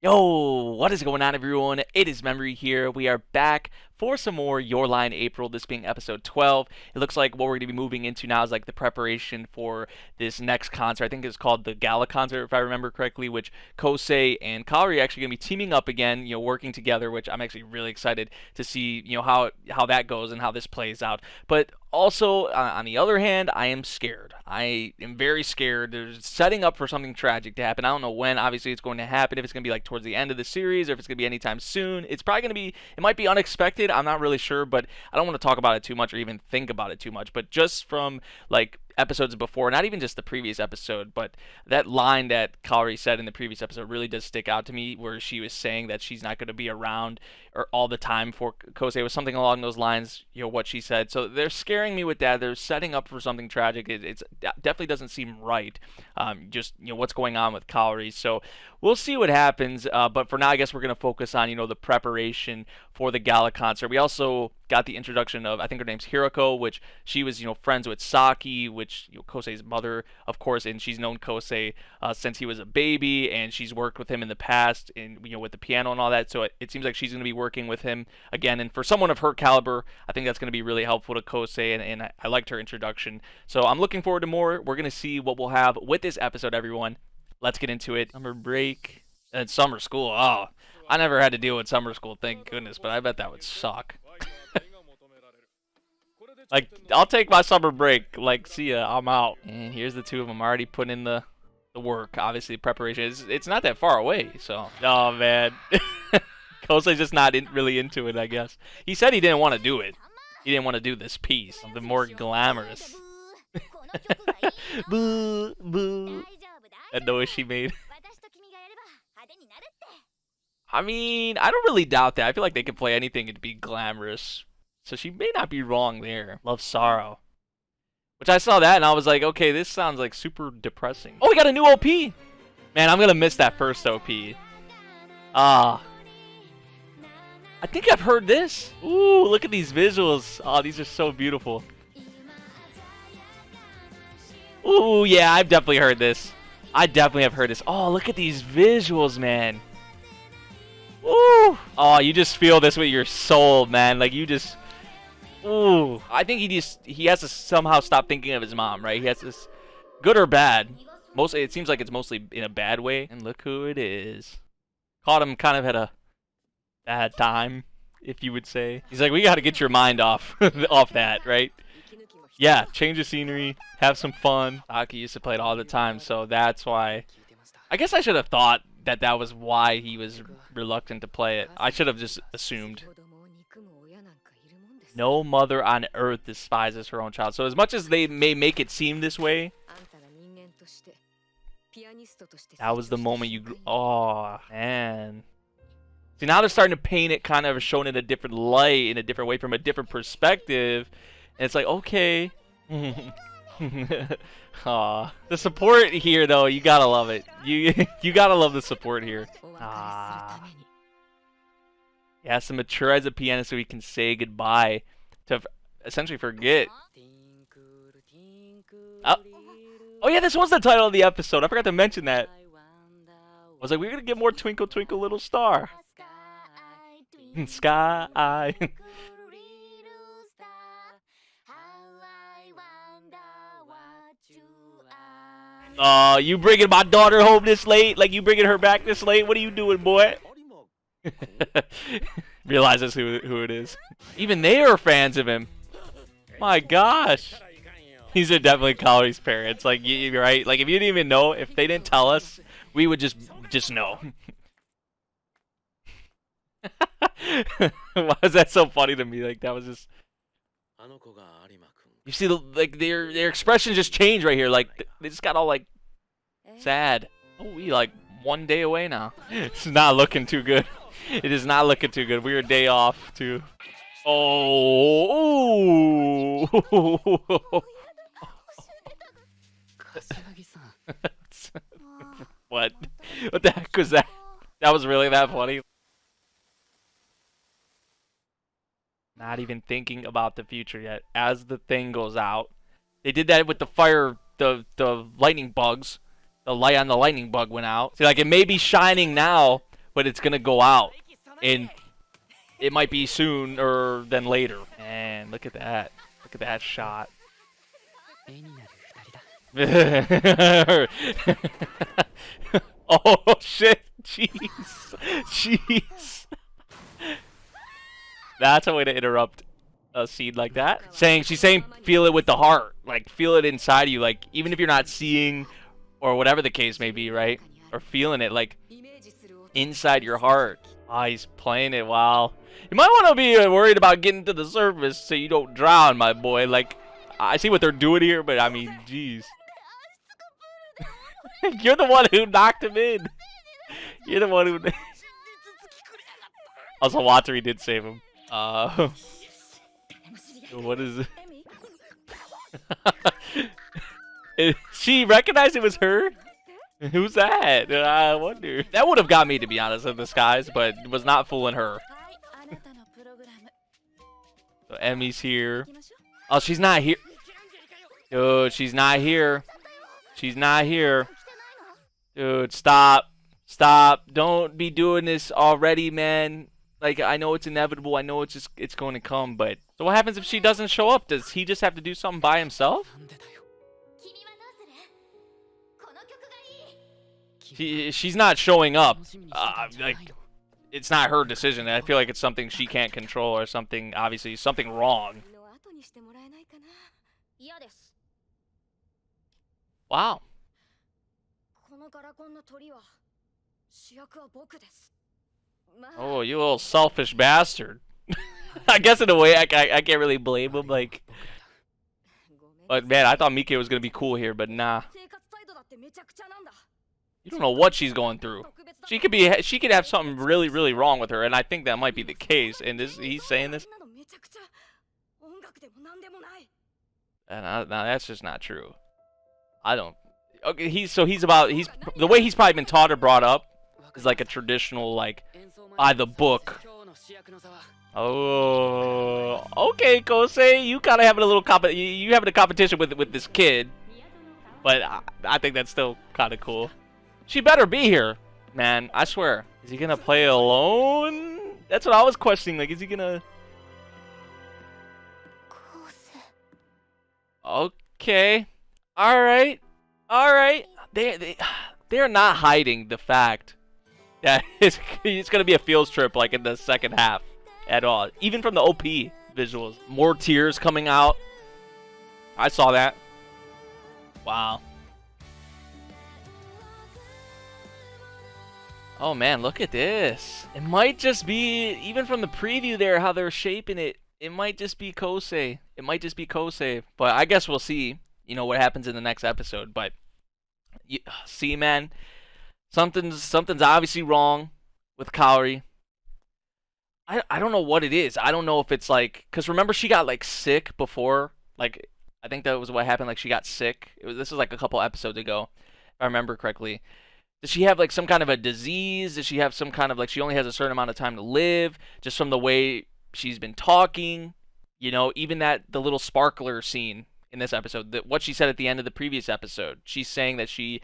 Yo, what is going on, everyone? It is Memory here. We are back for some more Your Line April, this being episode 12. It looks like what we're going to be moving into now is like the preparation for this next concert. I think it's called the Gala concert, if I remember correctly, which Kousei and Kaori are actually going to be teaming up again, working together, which I'm actually really excited to see, how that goes and how this plays out. But also, on the other hand, I am scared. I am very scared. There's setting up for something tragic to happen. I don't know when. Obviously, it's going to happen. If it's going to be like towards the end of the series, or if it's going to be anytime soon. It's probably going to be. It might be unexpected. I'm not really sure, but I don't want to talk about it too much or even think about it too much. But just from like episodes before, not even just the previous episode, but that line that Kaori said in the previous episode really does stick out to me, where she was saying that she's not going to be around or all the time for Kousei. It was something along those lines, what she said. So they're scaring me with that. They're setting up for something tragic. It definitely doesn't seem right. Just what's going on with Kaori. So we'll see what happens. But for now, I guess we're going to focus on the preparation for the Gala concert. We also got the introduction of, I think her name's Hiroko, which she was friends with Saki, which Kosei's mother, of course, and she's known Kousei since he was a baby, and she's worked with him in the past, and with the piano and all that. So it seems like she's going to be working with him again, and for someone of her caliber, I think that's going to be really helpful to Kousei, and I liked her introduction. So I'm looking forward to more. We're going to see what we'll have with this episode, everyone. Let's get into it. Summer break and summer school. Oh, I never had to deal with summer school, thank goodness, but I bet that would suck. Like, I'll take my summer break. Like, see ya, I'm out. And here's the two of them already putting in the work. Obviously, preparation. It's not that far away, so. Oh, man. Kosei's just not really into it, I guess. He said he didn't want to do it. He didn't want to do this piece. Something more glamorous. Boo, boo. That noise she made. I mean, I don't really doubt that. I feel like they could play anything and be glamorous. So she may not be wrong there. Love Sorrow. Which I saw that and I was like, okay, this sounds like super depressing. Oh, we got a new OP! Man, I'm gonna miss that first OP. I think I've heard this. Ooh, look at these visuals. Oh, these are so beautiful. Ooh, yeah, I've definitely heard this. I definitely have heard this. Oh, look at these visuals, man. Ooh. Oh, you just feel this with your soul, man. Like, you just... Ooh. I think he has to somehow stop thinking of his mom, right? He has this... Good or bad. Mostly, it seems like it's mostly in a bad way. And look who it is. Caught him kind of at a bad time, if you would say. He's like, we gotta get your mind off off that, right? Yeah, change the scenery, have some fun. Aki used to play it all the time, so that's why. I guess I should have thought that was why he was reluctant to play it. I should have just assumed. No mother on earth despises her own child. So as much as they may make it seem this way, that was the moment you grew. Oh, man. See, now they're starting to paint it kind of showing it a different light, in a different way, from a different perspective. And it's like, okay. Aw. The support here, though, you gotta love it. You gotta love the support here. Ah. He has to mature as a pianist so he can say goodbye to essentially forget. Oh yeah, this was the title of the episode. I forgot to mention that. I was like, we're gonna get more Twinkle Twinkle Little Star. Sky. Oh, you bringing my daughter home this late? Like, you bringing her back this late? What are you doing, boy? Realizes who it is. Even they are fans of him. My gosh. These are definitely Kaori's parents. Like, you're right. Like, if you didn't even know, if they didn't tell us, we would just know. Why is that so funny to me? Like, that was just... You see, their expressions just change right here. Like, they just got all, like, sad. Oh, we, like, 1 day away now. It's not looking too good. It is not looking too good. We're a day off, too. Oh! What? What the heck was that? That was really that funny? Not even thinking about the future yet. As the thing goes out, they did that with the fire, the lightning bugs. The light on the lightning bug went out. See, like, it may be shining now, but it's gonna go out, and it might be sooner than later. And look at that. Look at that shot. Oh shit! Jeez, jeez. That's a way to interrupt a scene like that. She's saying, feel it with the heart, like feel it inside of you, like even if you're not seeing or whatever the case may be, right? Or feeling it, like inside your heart. Ah, he's playing it. Wow. You might want to be worried about getting to the surface so you don't drown, my boy. Like, I see what they're doing here, but I mean, jeez. You're the one who knocked him in. You're the one who. Also, Watari did save him. What is it? She recognized it was her? Who's that? I wonder. That would have got me, to be honest, in disguise, but was not fooling her. So Emmy's here. Oh, she's not here. Dude, she's not here. She's not here. Dude, stop. Stop. Don't be doing this already, man. Like, I know it's inevitable. I know it's going to come, but... So what happens if she doesn't show up? Does he just have to do something by himself? She's not showing up. Like, it's not her decision. I feel like it's something she can't control or something, obviously, something wrong. Wow. Oh, you little selfish bastard. I guess in a way, I can't really blame him, like... But man, I thought Mike was gonna be cool here, but nah. You don't know what she's going through. She could have something really, really wrong with her, and I think that might be the case. And he's saying this. And now that's just not true. I don't. Okay, the way he's probably been taught or brought up is like a traditional, like, by the book. Oh, okay, Kousei, you kind of having a little you having a competition with this kid, but I think that's still kind of cool. She better be here, man. I swear. Is he gonna play alone? That's what I was questioning. Like, is he gonna? Okay. All right. All right. They're not hiding the fact that it's gonna be a field trip, like in the second half, at all. Even from the OP visuals, more tears coming out. I saw that. Wow. Oh man, look at this. It might just be, even from the preview there, how they're shaping it, it might just be Kousei. It might just be Kousei. But I guess we'll see, you know, what happens in the next episode. But, see, man, something's obviously wrong with Kaori. I don't know what it is. I don't know if it's like, because remember she got like sick before? Like, I think that was what happened. Like, she got sick. This was like a couple episodes ago, if I remember correctly. Does she have like some kind of a disease? Does she have some kind of like she only has a certain amount of time to live? Just from the way she's been talking, you know, even the little sparkler scene in this episode, what she said at the end of the previous episode, she's saying that she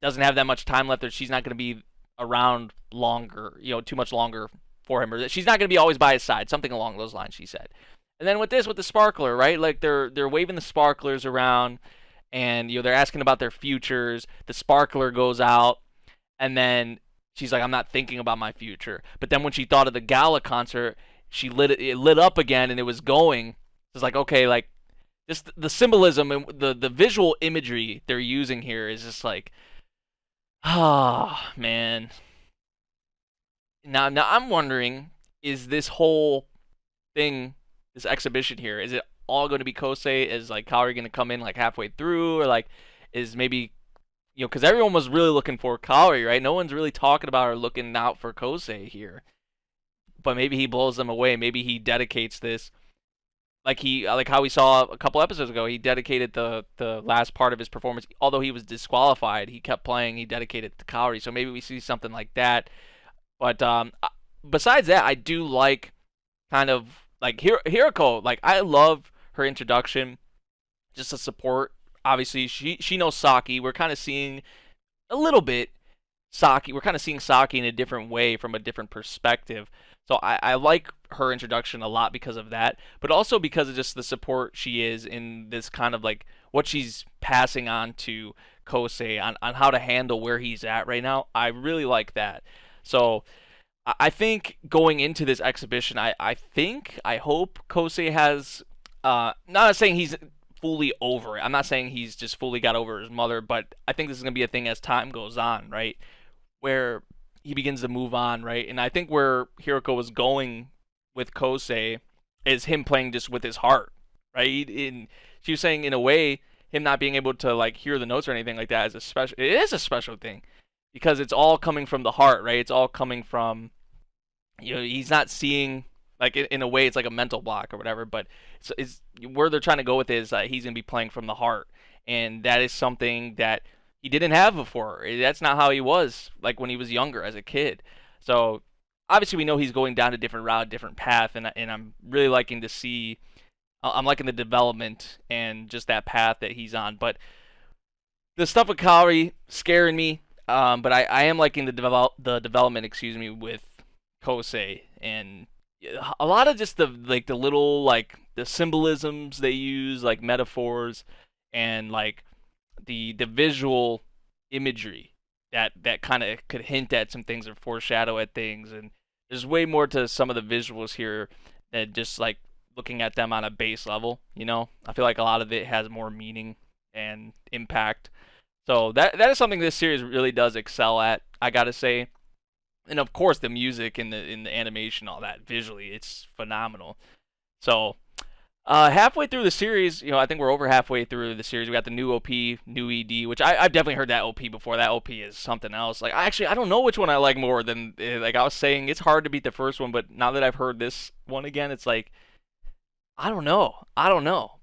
doesn't have that much time left, or she's not going to be around longer, you know, too much longer for him, or that she's not going to be always by his side, something along those lines, she said. And then with the sparkler, right? Like they're waving the sparklers around. And, you know, they're asking about their futures. The sparkler goes out. And then she's like, I'm not thinking about my future. But then when she thought of the Gala concert, it lit up again and it was going. It's like, okay, like, just the symbolism and the visual imagery they're using here is just like, ah, man. Now I'm wondering, is this whole thing, this exhibition here, is it all going to be Kousei? Is like Kaori going to come in like halfway through, or like is maybe, you know, because everyone was really looking for Kaori, right? No one's really talking about or looking out for Kousei here, but maybe he blows them away. Maybe he dedicates this, like how we saw a couple episodes ago. He dedicated the last part of his performance, although he was disqualified. He kept playing. He dedicated it to Kaori. So maybe we see something like that. But besides that, I do like kind of like Hiroko. Like, I love her introduction, just to support. Obviously, she knows Saki. We're kind of seeing a little bit Saki. We're kind of seeing Saki in a different way from a different perspective. So I like her introduction a lot because of that, but also because of just the support she is in this kind of like what she's passing on to Kousei on how to handle where he's at right now. I really like that. So I think going into this exhibition, I hope Kousei has, not saying he's fully over it. I'm not saying he's just fully got over his mother, but I think this is going to be a thing as time goes on, right? Where he begins to move on, right? And I think where Hiroko was going with Kousei is him playing just with his heart, right? And she was saying in a way, him not being able to like hear the notes or anything like that is a special. It is a special thing because it's all coming from the heart, right? It's all coming from, he's not seeing like in a way it's like a mental block or whatever, but it's where they're trying to go with is he's gonna be playing from the heart, and that is something that he didn't have before. That's not how he was like when he was younger as a kid. So obviously we know he's going down a different route, different path, and I'm really liking to see. I'm liking the development and just that path that he's on. But the stuff with Kaori scaring me. But I am liking the development, excuse me, with Kousei, and a lot of just the little like the symbolisms they use, like metaphors, and like the visual imagery that kind of could hint at some things or foreshadow at things. And there's way more to some of the visuals here than just like looking at them on a base level. I feel like a lot of it has more meaning and impact. So that is something this series really does excel at, I gotta say. And of course the music and the animation, all that visually, it's phenomenal. So halfway through the series, I think we're over halfway through the series. We got the new OP, new ED, which I've definitely heard that OP before. That OP is something else. Like I don't know which one I like more than, like I was saying, it's hard to beat the first one, but now that I've heard this one again, it's like I don't know.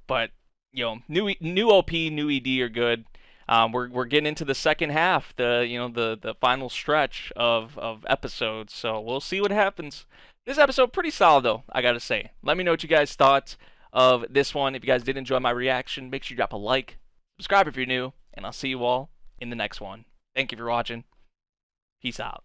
But new OP, new ED are good. We're getting into the second half, the final stretch of episodes. So we'll see what happens. This episode pretty solid though, I gotta say. Let me know what you guys thought of this one. If you guys did enjoy my reaction, make sure you drop a like, subscribe if you're new, and I'll see you all in the next one. Thank you for watching. Peace out.